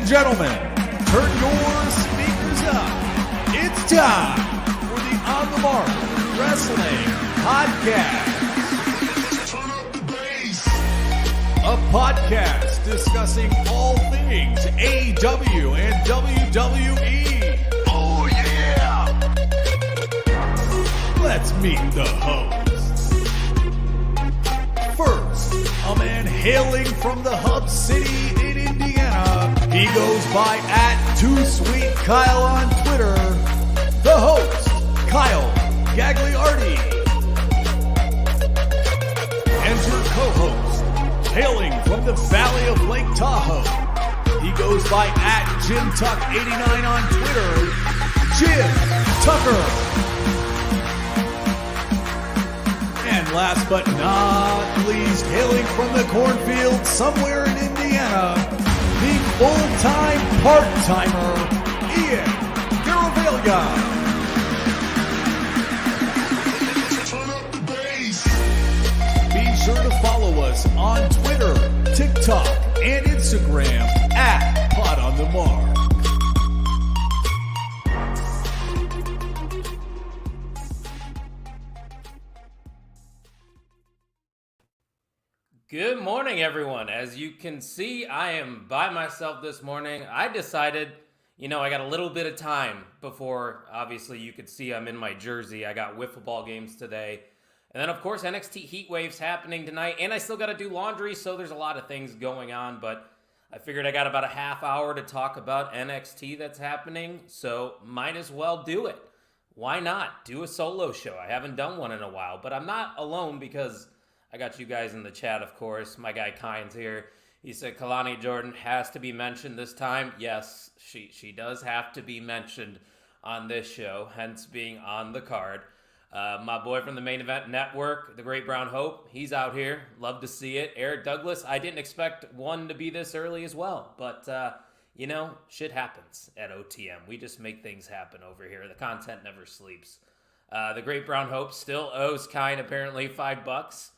gentlemen, turn your speakers up. It's time for the On the Mark Wrestling Podcast. A podcast discussing all things AEW and WWE. Oh yeah! Let's meet the hosts. First, a man hailing from the hub city in Indiana. He goes by @TooSweetKyle on Twitter. The host, Kyle Gagliardi. And your co-host, hailing from the Valley of Lake Tahoe. He goes by @JimTuck89 on Twitter. Jim Tucker. And last but not least, hailing from the cornfield somewhere in Indiana, the full-time part-timer, Ian Garavaglia. Be sure to follow us on Twitter, TikTok, and Instagram @PodOnTheMark. Good morning, everyone. As you can see, I am by myself this morning. I decided, I got a little bit of time before, obviously, you could see I'm in my jersey. I got wiffle ball games today. And then, of course, NXT Heatwave's happening tonight. And I still got to do laundry, so there's a lot of things going on. But I figured I got about a half hour to talk about NXT that's happening, so might as well do it. Why not? Do a solo show. I haven't done one in a while, but I'm not alone because I got you guys in the chat, of course. My guy Kyne's here. He said Kalani Jordan has to be mentioned this time. Yes, she does have to be mentioned on this show, hence being on the card. My boy from the Main Event Network, the Great Brown Hope, he's out here. Love to see it. Eric Douglas, I didn't expect one to be this early as well. But, shit happens at OTM. We just make things happen over here. The content never sleeps. The Great Brown Hope still owes Kyne apparently $5.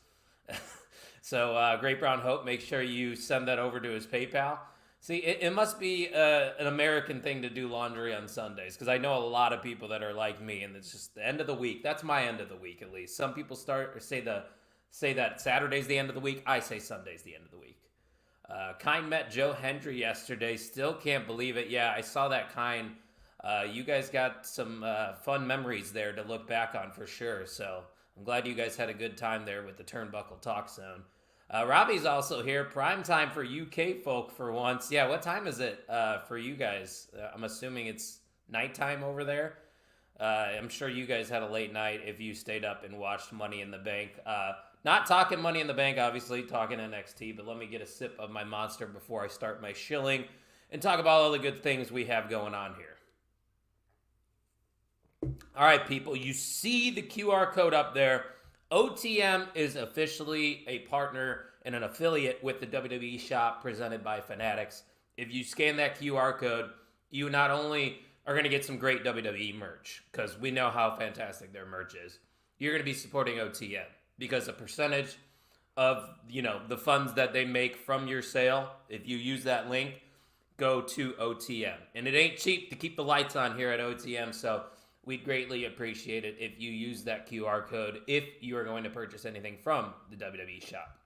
So, Great Brown Hope, make sure you send that over to his PayPal. See, it must be an American thing to do laundry on Sundays, because I know a lot of people that are like me, and it's just the end of the week. That's my end of the week, at least. Some people say that Saturday's the end of the week. I say Sunday's the end of the week. Kyne met Joe Hendry yesterday. Still can't believe it. Yeah, I saw that, Kyne. You guys got some fun memories there to look back on for sure, so I'm glad you guys had a good time there with the Turnbuckle Talk Zone. Robbie's also here. Prime time for UK folk for once. Yeah, what time is it for you guys? I'm assuming it's nighttime over there. I'm sure you guys had a late night if you stayed up and watched Money in the Bank. Not talking Money in the Bank, obviously, talking NXT, but let me get a sip of my Monster before I start my shilling and talk about all the good things we have going on here. All right, people, you see the QR code up there. OTM is officially a partner and an affiliate with the WWE shop presented by Fanatics. If you scan that QR code, you not only are going to get some great WWE merch, because we know how fantastic their merch is, you're going to be supporting OTM because a percentage of, the funds that they make from your sale, if you use that link, go to OTM. And it ain't cheap to keep the lights on here at OTM, so we'd greatly appreciate it if you use that QR code if you are going to purchase anything from the WWE shop.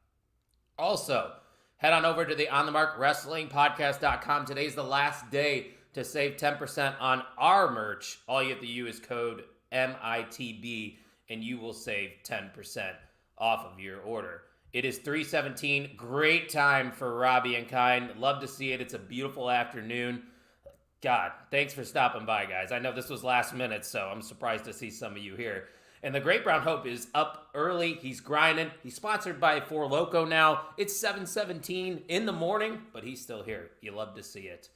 Also, head on over to the OnTheMarkWrestlingPodcast.com. Today's the last day to save 10% on our merch. All you have to use is code MITB, and you will save 10% off of your order. It is 3:17. Great time for Robbie and Kyne. Love to see it. It's a beautiful afternoon. God, thanks for stopping by, guys. I know this was last minute, so I'm surprised to see some of you here. And the Great Brown Hope is up early. He's grinding. He's sponsored by Four Loko now. It's 7:17 in the morning, but he's still here. You love to see it.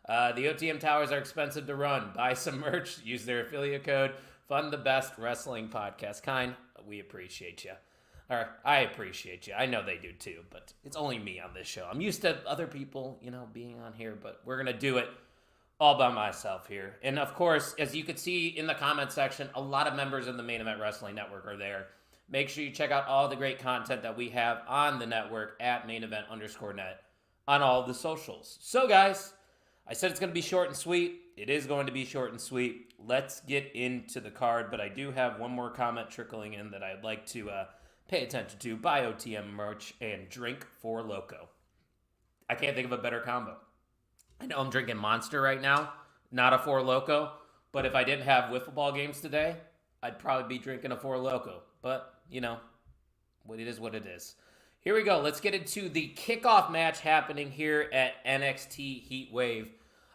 The OTM towers are expensive to run. Buy some merch. Use their affiliate code. Fund the best wrestling podcast. Kyne, we appreciate you. Or I appreciate you. I know they do too, but it's only me on this show. I'm used to other people, being on here, but we're going to do it all by myself here. And of course, as you can see in the comment section, a lot of members of the Main Event Wrestling Network are there. Make sure you check out all the great content that we have on the network at @mainevent_net on all the socials. So guys, I said it's going to be short and sweet. It is going to be short and sweet. Let's get into the card, but I do have one more comment trickling in that I'd like to pay attention to. Buy OTM merch and drink Four Loko. I can't think of a better combo. I know I'm drinking Monster right now, not a Four Loko, but if I didn't have wiffle ball games today, I'd probably be drinking a Four Loko. But, you know, it is what it is. Here we go. Let's get into the kickoff match happening here at NXT Heatwave.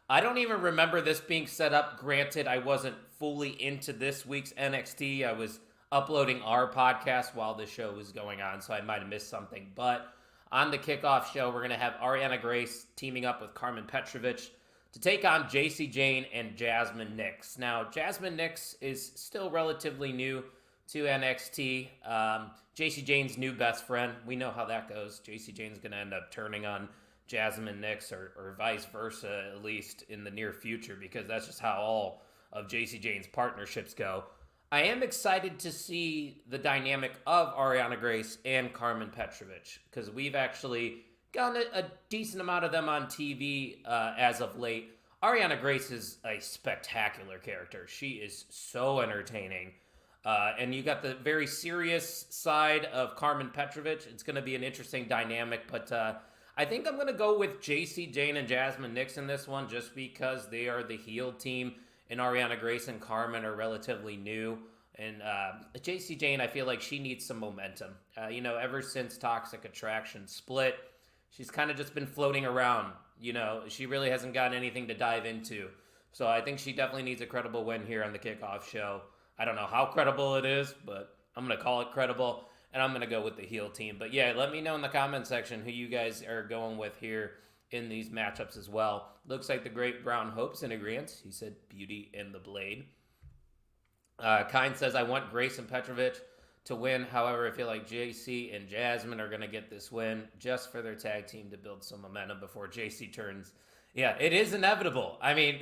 I don't even remember this being set up. Granted, I wasn't fully into this week's NXT. I was uploading our podcast while the show was going on, so I might have missed something. But on the kickoff show, we're going to have Ariana Grace teaming up with Carmen Petrovich to take on JC Jane and Jasmine Nix. Now, Jasmine Nix is still relatively new to NXT. JC Jane's new best friend. We know how that goes. JC Jane's going to end up turning on Jasmine Nix or vice versa, at least in the near future, because that's just how all of JC Jane's partnerships go. I am excited to see the dynamic of Ariana Grace and Carmen Petrovich, because we've actually gotten a decent amount of them on TV as of late. Ariana Grace is a spectacular character. She is so entertaining. And you got the very serious side of Carmen Petrovich. It's going to be an interesting dynamic, but I think I'm going to go with JC Jane and Jasmine Nix in this one just because they are the heel team and Ariana Grace and Carmen are relatively new. And JC Jane, I feel like she needs some momentum. Ever since Toxic Attraction split, she's kind of just been floating around. She really hasn't gotten anything to dive into. So I think she definitely needs a credible win here on the kickoff show. I don't know how credible it is, but I'm going to call it credible. And I'm going to go with the heel team. But yeah, let me know in the comment section who you guys are going with here in these matchups as well. Looks like the Great Brown Hope's in agreement. He said Beauty and the Blade. Kind says, I want Grace and Petrovich to win. However, I feel like JC and Jasmine are going to get this win just for their tag team to build some momentum before JC turns. Yeah, it is inevitable. I mean,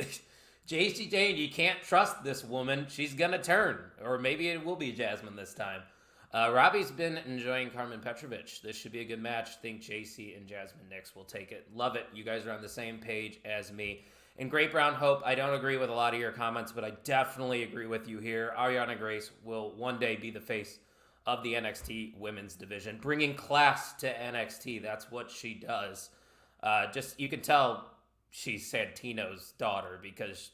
JC Jane, you can't trust this woman. She's going to turn. Or maybe it will be Jasmine this time. Robbie's been enjoying Carmen Petrovich. This should be a good match. Think JC and Jasmine Nix will take it. Love it. You guys are on the same page as me. And Great Brown Hope, I don't agree with a lot of your comments, but I definitely agree with you here. Ariana Grace will one day be the face of the NXT women's division, bringing class to NXT. That's what she does. You can tell she's Santino's daughter because,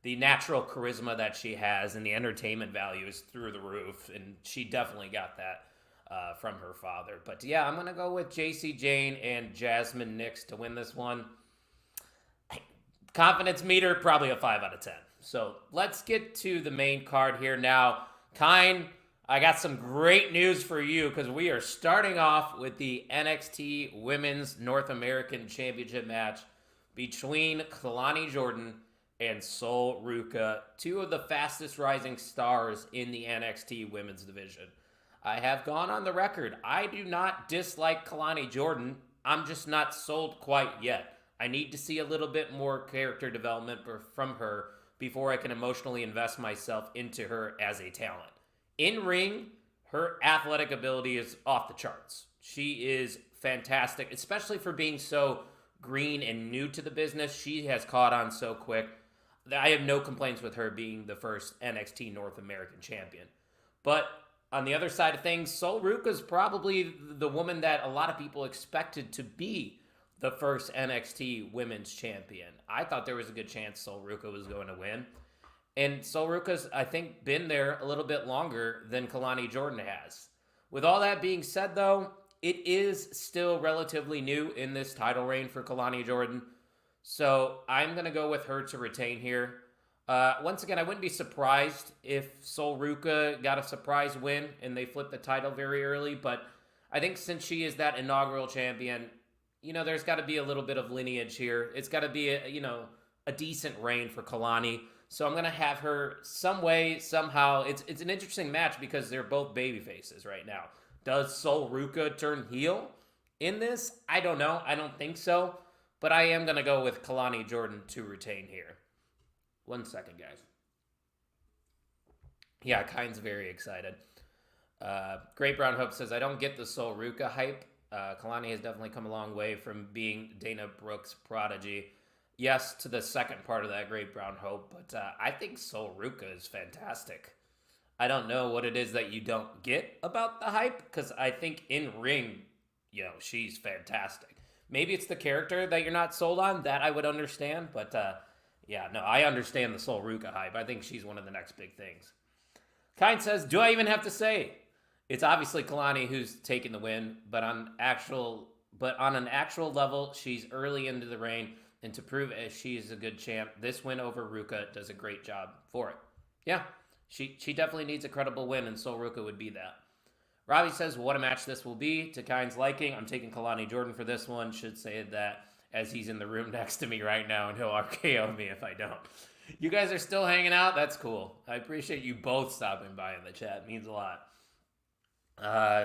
the natural charisma that she has and the entertainment value is through the roof, and she definitely got that from her father. But yeah, I'm going to go with JC Jane and Jasmine Nix to win this one. Confidence meter, probably a 5 out of 10. So let's get to the main card here now. Kine, I got some great news for you because we are starting off with the NXT Women's North American Championship match between Kalani Jordan and Sol Ruca, two of the fastest rising stars in the NXT women's division. I have gone on the record. I do not dislike Kalani Jordan. I'm just not sold quite yet. I need to see a little bit more character development from her before I can emotionally invest myself into her as a talent. In ring, her athletic ability is off the charts. She is fantastic, especially for being so green and new to the business. She has caught on so quick. I have no complaints with her being the first NXT North American champion. But on the other side of things, Sol Ruca is probably the woman that a lot of people expected to be the first NXT women's champion. I thought there was a good chance Sol Ruca was going to win. And Sol Ruca's, I think, been there a little bit longer than Kalani Jordan has. With all that being said, though, it is still relatively new in this title reign for Kalani Jordan. So I'm going to go with her to retain here. Once again, I wouldn't be surprised if Sol Ruca got a surprise win and they flipped the title very early. But I think since she is that inaugural champion, there's got to be a little bit of lineage here. It's got to be a decent reign for Kalani. So I'm going to have her some way, somehow. It's an interesting match because they're both baby faces right now. Does Sol Ruca turn heel in this? I don't know. I don't think so. But I am going to go with Kalani Jordan to retain here. 1 second, guys. Yeah, Kine's very excited. Great Brown Hope says, I don't get the Sol Ruca hype. Kalani has definitely come a long way from being Dana Brooks' prodigy. yes to the second part of that Great Brown Hope, but I think Sol Ruca is fantastic. I don't know what it is that you don't get about the hype, because I think in ring, she's fantastic. Maybe it's the character that you're not sold on. That I would understand, but I understand the Sol Ruca hype. I think she's one of the next big things. Kind says, do I even have to say? It's obviously Kalani who's taking the win, but on an actual level, she's early into the reign, and to prove as she is a good champ, this win over Ruca does a great job for it. Yeah, she definitely needs a credible win, and Sol Ruca would be that. Robbie says, what a match this will be. To Kind's liking, I'm taking Kalani Jordan for this one. Should say that as he's in the room next to me right now, and he'll RKO me if I don't. You guys are still hanging out? That's cool. I appreciate you both stopping by in the chat. It means a lot.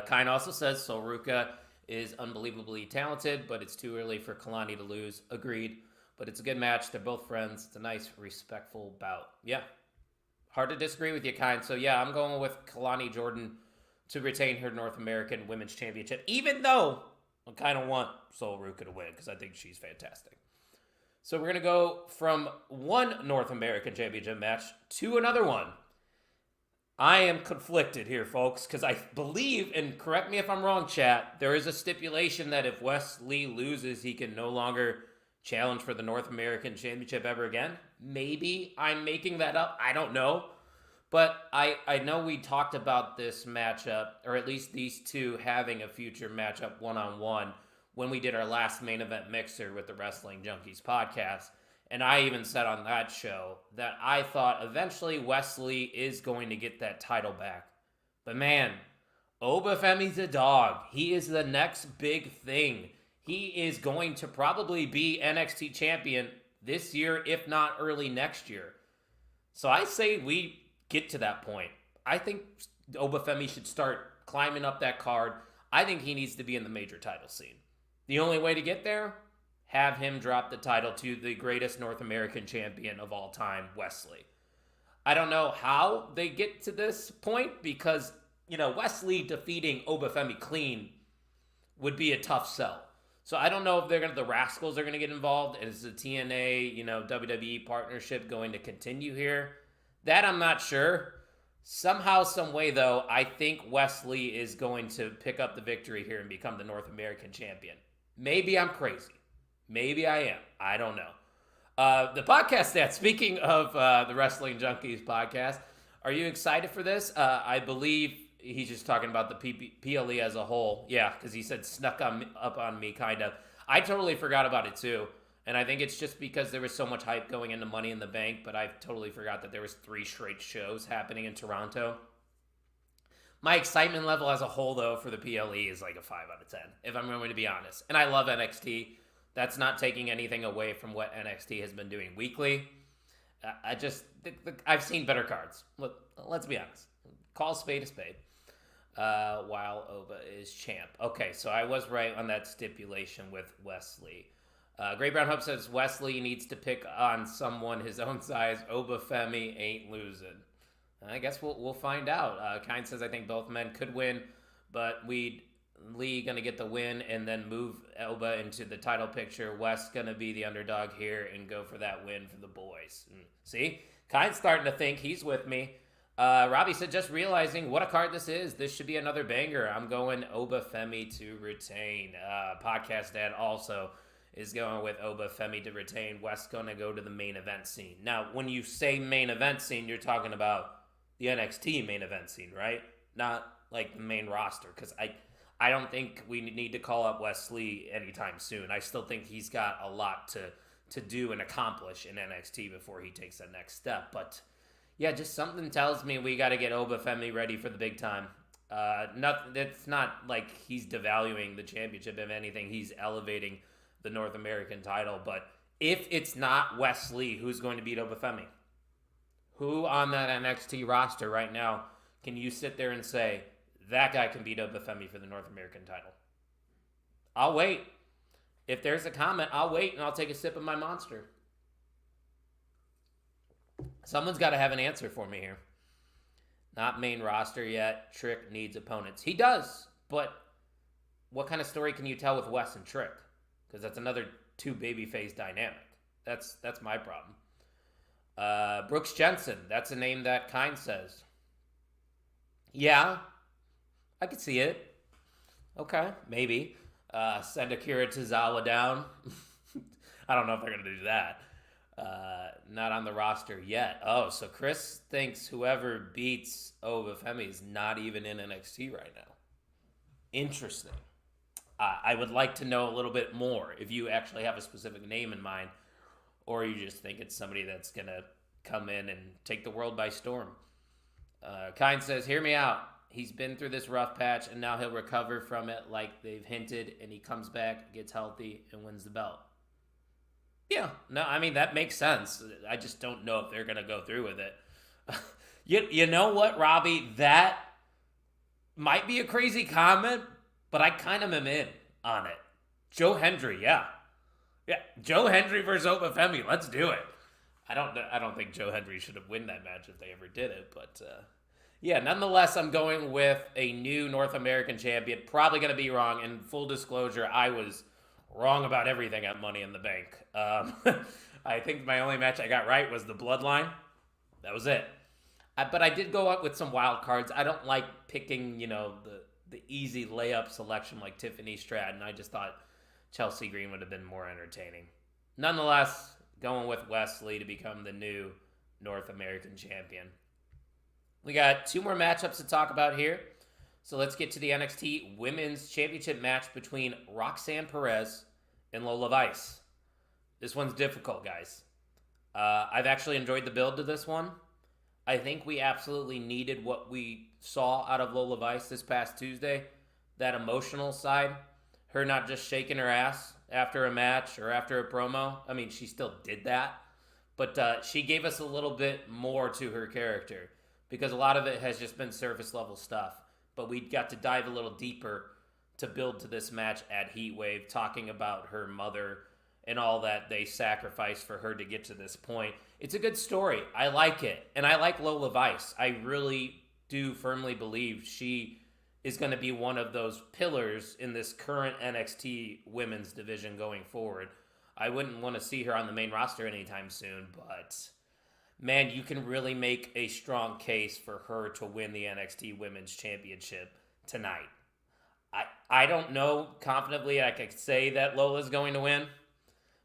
Kind also says, Sol Ruca is unbelievably talented, but it's too early for Kalani to lose. Agreed. But it's a good match. They're both friends. It's a nice, respectful bout. Yeah. Hard to disagree with you, Kind. So, yeah, I'm going with Kalani Jordan to retain her North American Women's Championship, even though I kind of want Sol Ruca to win because I think she's fantastic. So we're going to go from one North American Championship match to another one. I am conflicted here, folks, because I believe, and correct me if I'm wrong, chat, there is a stipulation that if Wes Lee loses, he can no longer challenge for the North American Championship ever again. Maybe I'm making that up. I don't know. But I know we talked about this matchup, or at least these two having a future matchup one-on-one when we did our last main event mixer with the Wrestling Junkies podcast. And I even said on that show that I thought eventually Wes Lee is going to get that title back. But man, Obafemi's a dog. He is the next big thing. He is going to probably be NXT champion this year, if not early next year. So I say we get to that point. I think Obafemi should start climbing up that card. I think he needs to be in the major title scene. The only way to get there, have him drop the title to the greatest North American champion of all time, Wes Lee. I don't know how they get to this point because, Wes Lee defeating Obafemi clean would be a tough sell. So I don't know if the Rascals are going to get involved. Is the TNA, WWE partnership going to continue here? That I'm not sure. Somehow, some way, though, I think Wes Lee is going to pick up the victory here and become the North American champion. Maybe I'm crazy. Maybe I am. I don't know. The podcast stats, speaking of the Wrestling Junkies podcast, are you excited for this? I believe he's just talking about the PLE as a whole. Yeah, because he said snuck up on me, kind of. I totally forgot about it, too. And I think it's just because there was so much hype going into Money in the Bank, but I totally forgot that there was 3 straight shows happening in Toronto. My excitement level as a whole, though, for the PLE is like a 5 out of 10, if I'm going to be honest. And I love NXT. That's not taking anything away from what NXT has been doing weekly. I've seen better cards. Let's be honest. Call a spade a spade. While Oba is champ. Okay, so I was right on that stipulation with Wes Lee. Great Brown Hope says Wes Lee needs to pick on someone his own size. Obafemi ain't losing. I guess we'll find out. Kind says I think both men could win, but Lee gonna get the win and then move Oba into the title picture. Wes gonna be the underdog here and go for that win for the boys. See, Kind's starting to think he's with me. Robbie said just realizing what a card this is. This should be another banger. I'm going Obafemi to retain. Podcast Dad also is going with Obafemi to retain. Wes gonna go to the main event scene. Now, when you say main event scene, you're talking about the NXT main event scene, right? Not like the main roster, because I don't think we need to call up Wes Lee anytime soon. I still think he's got a lot to do and accomplish in NXT before he takes that next step. But yeah, just something tells me we got to get Obafemi ready for the big time. It's not like he's devaluing the championship. If anything, he's elevating the North American title. But if it's not Wes Lee, who's going to beat Obafemi? Who on that NXT roster right now can you sit there and say, that guy can beat Obafemi for the North American title? I'll wait. If there's a comment, I'll wait and I'll take a sip of my Monster. Someone's got to have an answer for me here. Not main roster yet. Trick needs opponents. He does, but what kind of story can you tell with Wes and Trick? Because that's another 2 babyface dynamic. That's my problem. Brooks Jensen, that's a name that Kind says. Yeah, I could see it. Okay, maybe. Send Akira Tozawa down. I don't know if they're going to do that. Not on the roster yet. Oh, so Chris thinks whoever beats Obafemi is not even in NXT right now. Interesting. I would like to know a little bit more if you actually have a specific name in mind, or you just think it's somebody that's going to come in and take the world by storm. Kind says, hear me out. He's been through this rough patch, and now he'll recover from it like they've hinted, and he comes back, gets healthy, and wins the belt. Yeah, no, I mean, that makes sense. I just don't know if they're going to go through with it. You know what, Robbie? That might be a crazy comment, but I kind of am in on it. Joe Hendry, yeah. Yeah, Joe Hendry versus Obafemi. Let's do it. I don't think Joe Hendry should have won that match if they ever did it, but yeah, nonetheless, I'm going with a new North American champion. Probably going to be wrong. In full disclosure, I was wrong about everything at Money in the Bank. I think my only match I got right was the Bloodline. That was it. But I did go up with some wild cards. I don't like picking, the easy layup selection like Tiffany Stratton. I just thought Chelsea Green would have been more entertaining. Nonetheless, going with Wesley to become the new North American champion. We got 2 more matchups to talk about here. So let's get to the NXT Women's Championship match between Roxanne Perez and Lola Vice. This one's difficult, guys. I've actually enjoyed the build to this one. I think we absolutely needed what we saw out of Lola Vice this past Tuesday. That emotional side. Her not just shaking her ass after a match or after a promo. I mean, she still did that. But she gave us a little bit more to her character, because a lot of it has just been surface level stuff. But we got to dive a little deeper to build to this match at Heatwave, talking about her mother and all that they sacrificed for her to get to this point. It's a good story. I like it. And I like Lola Vice. I really do firmly believe she is going to be one of those pillars in this current NXT women's division going forward. I wouldn't want to see her on the main roster anytime soon, but man, you can really make a strong case for her to win the NXT Women's Championship tonight. I don't know confidently I could say that Lola's going to win.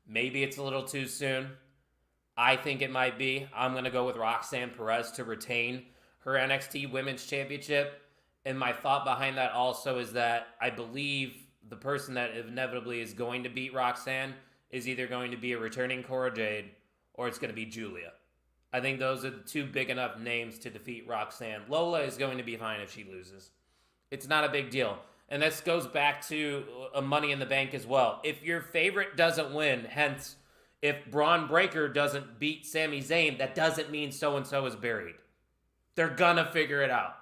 Maybe it's a little too soon. I think it might be. I'm going to go with Roxanne Perez to retain her NXT Women's Championship. And my thought behind that also is that I believe the person that inevitably is going to beat Roxanne is either going to be a returning Cora Jade or it's going to be Julia. I think those are the 2 big enough names to defeat Roxanne. Lola is going to be fine if she loses. It's not a big deal. And this goes back to a Money in the Bank as well. If your favorite doesn't win, hence, if Braun Breaker doesn't beat Sami Zayn, that doesn't mean so-and-so is buried. They're gonna figure it out.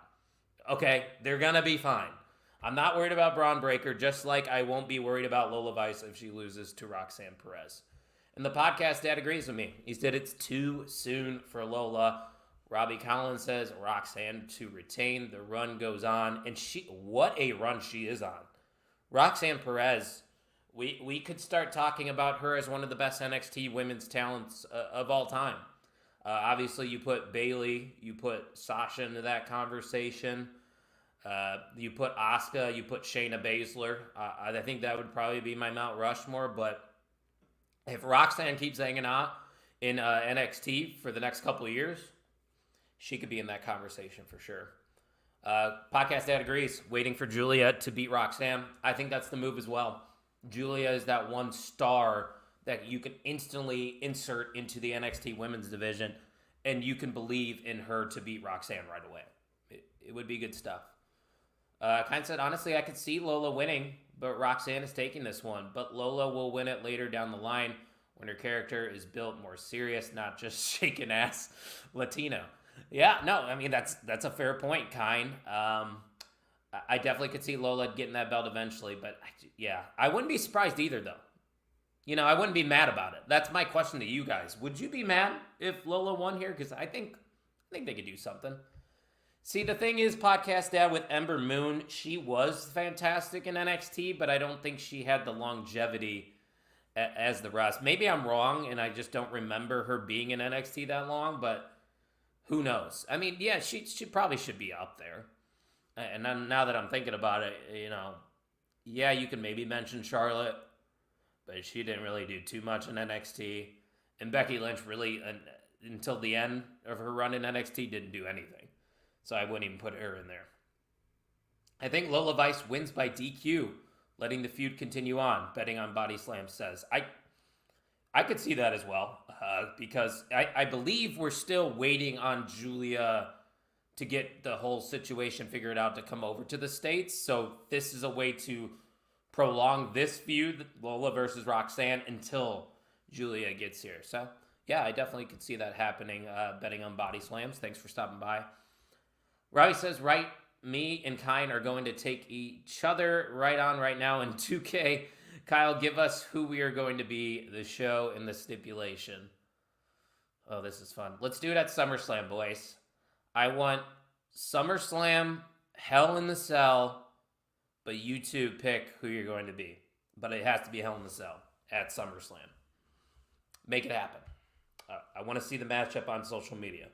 Okay? They're gonna be fine. I'm not worried about Braun Breaker, just like I won't be worried about Lola Vice if she loses to Roxanne Perez. And the podcast dad agrees with me. He said it's too soon for Lola. Robbie Collins says Roxanne to retain. The run goes on. And what a run she is on. Roxanne Perez, we could start talking about her as one of the best NXT women's talents of all time. Obviously, you put Bayley, you put Sasha into that conversation. You put Asuka, you put Shayna Baszler. I think that would probably be my Mount Rushmore. But if Roxanne keeps hanging out in NXT for the next couple of years, she could be in that conversation for sure. Podcast dad agrees. Waiting for Julia to beat Roxanne. I think that's the move as well. Julia is that one star that you can instantly insert into the NXT women's division, and you can believe in her to beat Roxanne right away. It would be good stuff. Kind said, honestly, I could see Lola winning, but Roxanne is taking this one. But Lola will win it later down the line when her character is built more serious, not just shaking ass Latino. Yeah, no, I mean, that's a fair point, Kind. I definitely could see Lola getting that belt eventually, but yeah, I wouldn't be surprised either, though. I wouldn't be mad about it. That's my question to you guys. Would you be mad if Lola won here? Because I think they could do something. See, the thing is, podcast dad, with Ember Moon, she was fantastic in NXT, but I don't think she had the longevity as the rest. Maybe I'm wrong, and I just don't remember her being in NXT that long, but who knows? I mean, yeah, she probably should be up there. And then now that I'm thinking about it, yeah, you can maybe mention Charlotte, but she didn't really do too much in NXT. And Becky Lynch really, until the end of her run in NXT, didn't do anything. So I wouldn't even put her in there. I think Lola Vice wins by DQ, letting the feud continue on. Betting on Body Slam says. I could see that as well, because I believe we're still waiting on Julia to get the whole situation figured out to come over to the States. So this is a way to prolong this feud, Lola versus Roxanne, until Julia gets here. So, yeah, I definitely could see that happening, betting on Body Slams. Thanks for stopping by. Robbie says, right, me and Kine are going to take each other right on right now in 2K. Kyle, give us who we are going to be, the show, and the stipulation. Oh, this is fun. Let's do it at SummerSlam, boys. I want SummerSlam, Hell in the Cell, but you two pick who you're going to be. But it has to be Hell in the Cell at SummerSlam. Make it happen. I want to see the matchup on social media.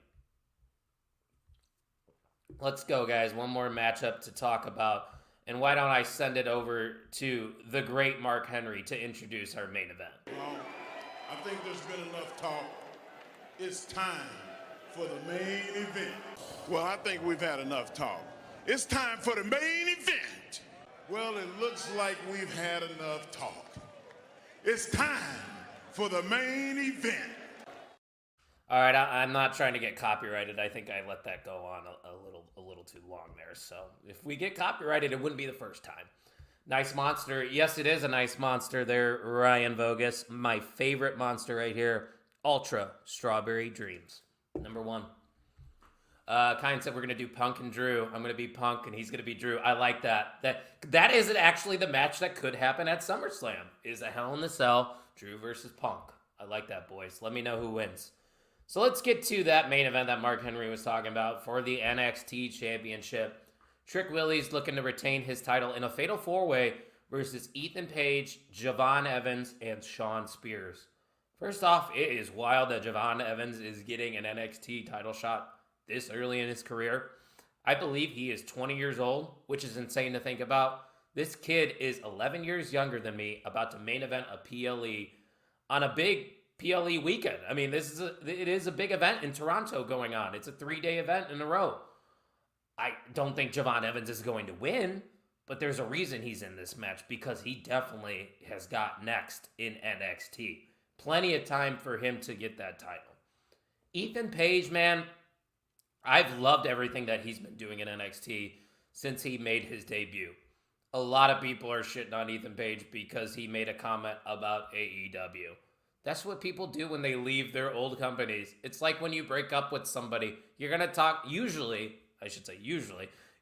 Let's go, guys. One more matchup to talk about. And why don't I send it over to the great Mark Henry to introduce our main event? Well, I think there's been enough talk. It's time for the main event. Well, I think we've had enough talk. It's time for the main event. Well, it looks like we've had enough talk. It's time for the main event. All right, I'm not trying to get copyrighted. I think I let that go on a little too long there. So if we get copyrighted, it wouldn't be the first time. Nice monster. Yes, it is a nice monster there, Ryan Vogus. My favorite monster right here, Ultra Strawberry Dreams. Number 1. Kine said we're going to do Punk and Drew. I'm going to be Punk, and he's going to be Drew. I like that. That is actually the match that could happen at SummerSlam, is a Hell in the Cell, Drew versus Punk. I like that, boys. Let me know who wins. So let's get to that main event that Mark Henry was talking about for the NXT Championship. Trick Willie's looking to retain his title in a fatal 4-way versus Ethan Page, Javon Evans, and Shawn Spears. First off, it is wild that Javon Evans is getting an NXT title shot this early in his career. I believe he is 20 years old, which is insane to think about. This kid is 11 years younger than me, about to main event a PLE on a big PLE weekend. I mean, it is a big event in Toronto going on. It's a 3-day event in a row. I don't think Javon Evans is going to win, but there's a reason he's in this match, because he definitely has got next in NXT. Plenty of time for him to get that title. Ethan Page, man, I've loved everything that he's been doing in NXT since he made his debut. A lot of people are shitting on Ethan Page because he made a comment about AEW. That's what people do when they leave their old companies. It's like when you break up with somebody, you're going to talk, usually,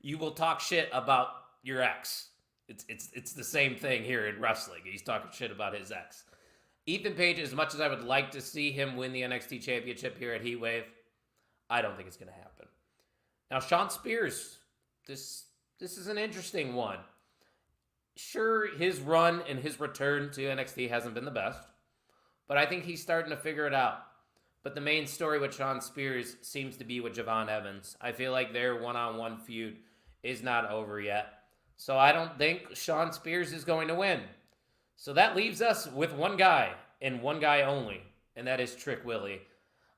you will talk shit about your ex. It's the same thing here in wrestling. He's talking shit about his ex. Ethan Page, as much as I would like to see him win the NXT Championship here at Heatwave, I don't think it's going to happen. Now, Shawn Spears, this is an interesting one. Sure, his run and his return to NXT hasn't been the best, but I think he's starting to figure it out. But the main story with Shawn Spears seems to be with Javon Evans. I feel like their one-on-one feud is not over yet. So I don't think Shawn Spears is going to win. So that leaves us with one guy, and one guy only, and that is Trick Willie.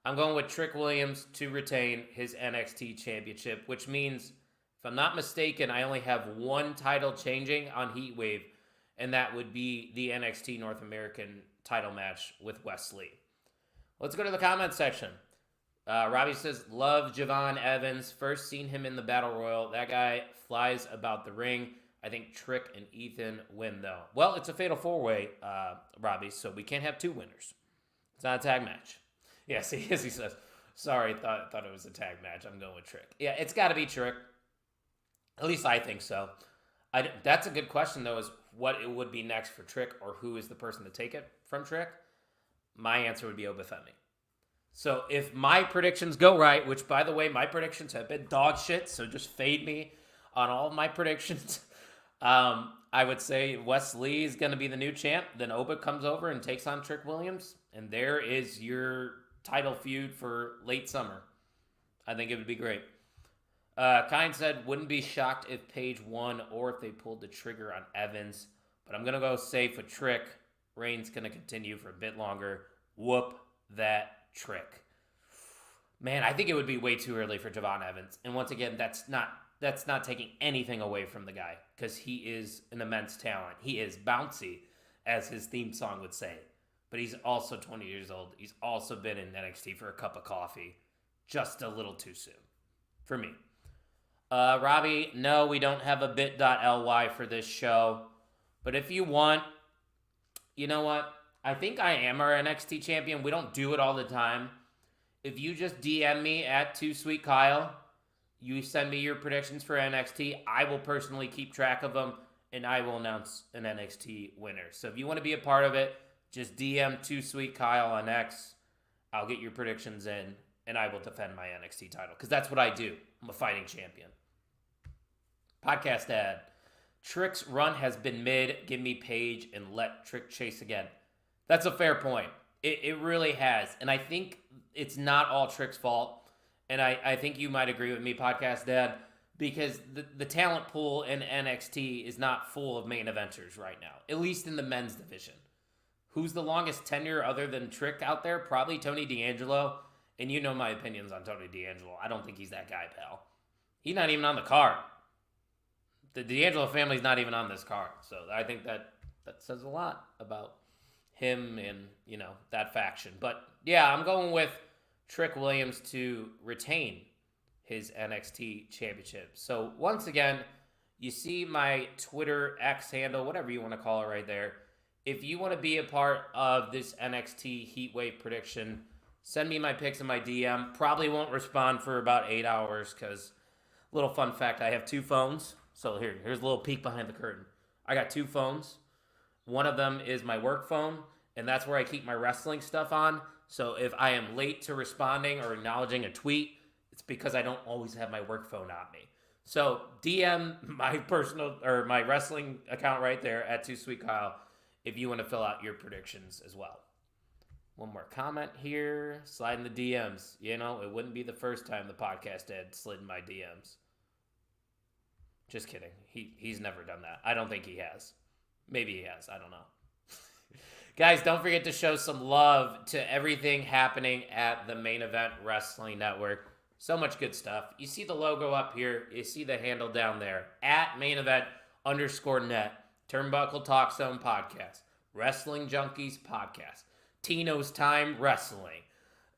I'm going with Trick Williams to retain his NXT Championship, which means, if I'm not mistaken, I only have one title changing on Heatwave, and that would be the NXT North American title match with Wesley. Let's go to the comment section. Robbie says, love Javon Evans. First seen him in the Battle Royal. That guy flies about the ring. I think Trick and Ethan win, though. Well, it's a fatal 4-way, Robbie, so we can't have 2 winners. It's not a tag match. Yes, he is, he says. Sorry, thought it was a tag match. I'm going with Trick. Yeah, it's got to be Trick. At least I think so. That's a good question, though, is what it would be next for Trick, or who is the person to take it from Trick. My answer would be Obafemi. So if my predictions go right, which, by the way, my predictions have been dog shit, so just fade me on all of my predictions. I would say Wes Lee is going to be the new champ. Then Oba comes over and takes on Trick Williams. And there is your title feud for late summer. I think it would be great. Kind said, wouldn't be shocked if Paige won or if they pulled the trigger on Evans. But I'm going to go safe with Trick. Reign's going to continue for a bit longer. Whoop that Trick. Man, I think it would be way too early for Javon Evans. And once again, that's not taking anything away from the guy because he is an immense talent. He is bouncy, as his theme song would say. But he's also 20 years old. He's also been in NXT for a cup of coffee. Just a little too soon for me. Robbie, no, we don't have a bit.ly for this show. But if you want, you know what? I think I am our NXT champion. We don't do it all the time. If you just DM me at 2SweetKyle, you send me your predictions for NXT, I will personally keep track of them, and I will announce an NXT winner. So if you want to be a part of it, just DM 2SweetKyle on X. I'll get your predictions in, and I will defend my NXT title, because that's what I do. I'm a fighting champion. Podcast ad. Trick's run has been mid. Give me Paige and let Trick chase again. That's a fair point. It really has. And I think it's not all Trick's fault. And I think you might agree with me, Podcast Dad, because the talent pool in NXT is not full of main eventers right now, at least in the men's division. Who's the longest tenure other than Trick out there? Probably Tony D'Angelo. And you know my opinions on Tony D'Angelo. I don't think he's that guy, pal. He's not even on the card. The D'Angelo family's not even on this card. So I think that says a lot about him and, you know, that faction. But yeah, I'm going with Trick Williams to retain his NXT championship. So once again, you see my Twitter X handle, whatever you want to call it right there. If you want to be a part of this NXT Heatwave prediction, send me my picks in my DM. Probably won't respond for about 8 hours because, little fun fact, I have 2 phones. So here's a little peek behind the curtain. I got 2 phones. One of them is my work phone, and that's where I keep my wrestling stuff on. So if I am late to responding or acknowledging a tweet, it's because I don't always have my work phone on me. So DM my personal or my wrestling account right there at 2SweetKyle if you want to fill out your predictions as well. One more comment here. Slide in the DMs. You know, it wouldn't be the first time the podcast had slid in my DMs. Just kidding. He's never done that. I don't think he has. Maybe he has. I don't know. Guys, don't forget to show some love to everything happening at the Main Event Wrestling Network. So much good stuff. You see the logo up here. You see the handle down there. At Main Event_net. Turnbuckle Talk Zone Podcast. Wrestling Junkies Podcast. Tino's Time Wrestling.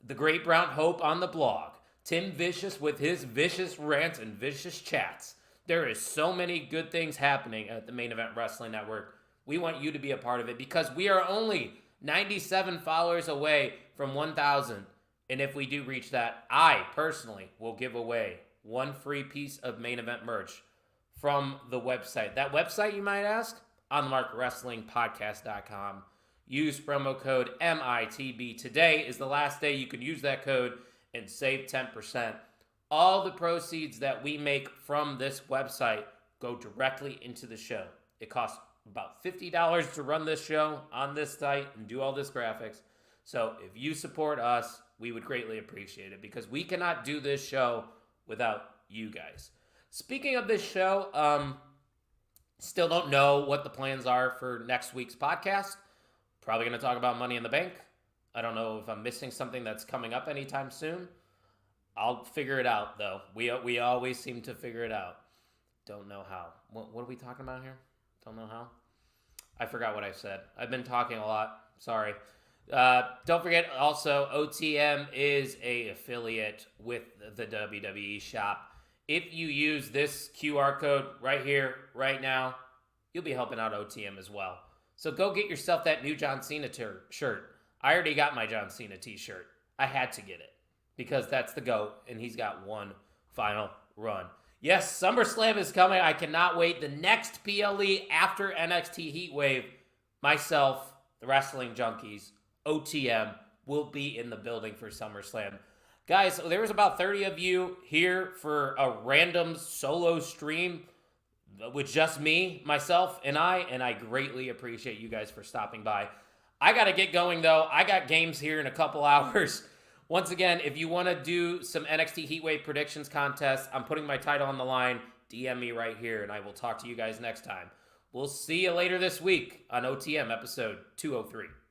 The Great Brown Hope on the blog. Tim Vicious with his vicious rants and vicious chats. There is so many good things happening at the Main Event Wrestling Network. We want you to be a part of it because we are only 97 followers away from 1,000. And if we do reach that, I personally will give away 1 free piece of Main Event merch from the website. That website, you might ask? OnTheMarkWrestlingPodcast.com. Use promo code MITB. Today is the last day you can use that code and save 10%. All the proceeds that we make from this website go directly into the show. It costs about $50 to run this show on this site and do all this graphics. So if you support us, we would greatly appreciate it because we cannot do this show without you guys. Speaking of this show, still don't know what the plans are for next week's podcast. Probably going to talk about Money in the Bank. I don't know if I'm missing something that's coming up anytime soon. I'll figure it out, though. We always seem to figure it out. Don't know how. What are we talking about here? Don't know how. I forgot what I said. I've been talking a lot. Sorry. Don't forget, also, OTM is a affiliate with the WWE shop. If you use this QR code right here, right now, you'll be helping out OTM as well. So go get yourself that new John Cena shirt. I already got my John Cena t-shirt. I had to get it. Because that's the GOAT, and he's got one final run. Yes, SummerSlam is coming. I cannot wait. The next PLE after NXT Heatwave, myself, the Wrestling Junkies, OTM, will be in the building for SummerSlam. Guys, there was about 30 of you here for a random solo stream. with just me, myself, and I greatly appreciate you guys for stopping by. I got to get going, though. I got games here in a couple hours. Once again, if you want to do some NXT Heatwave predictions contest, I'm putting my title on the line. DM me right here, and I will talk to you guys next time. We'll see you later this week on OTM episode 203.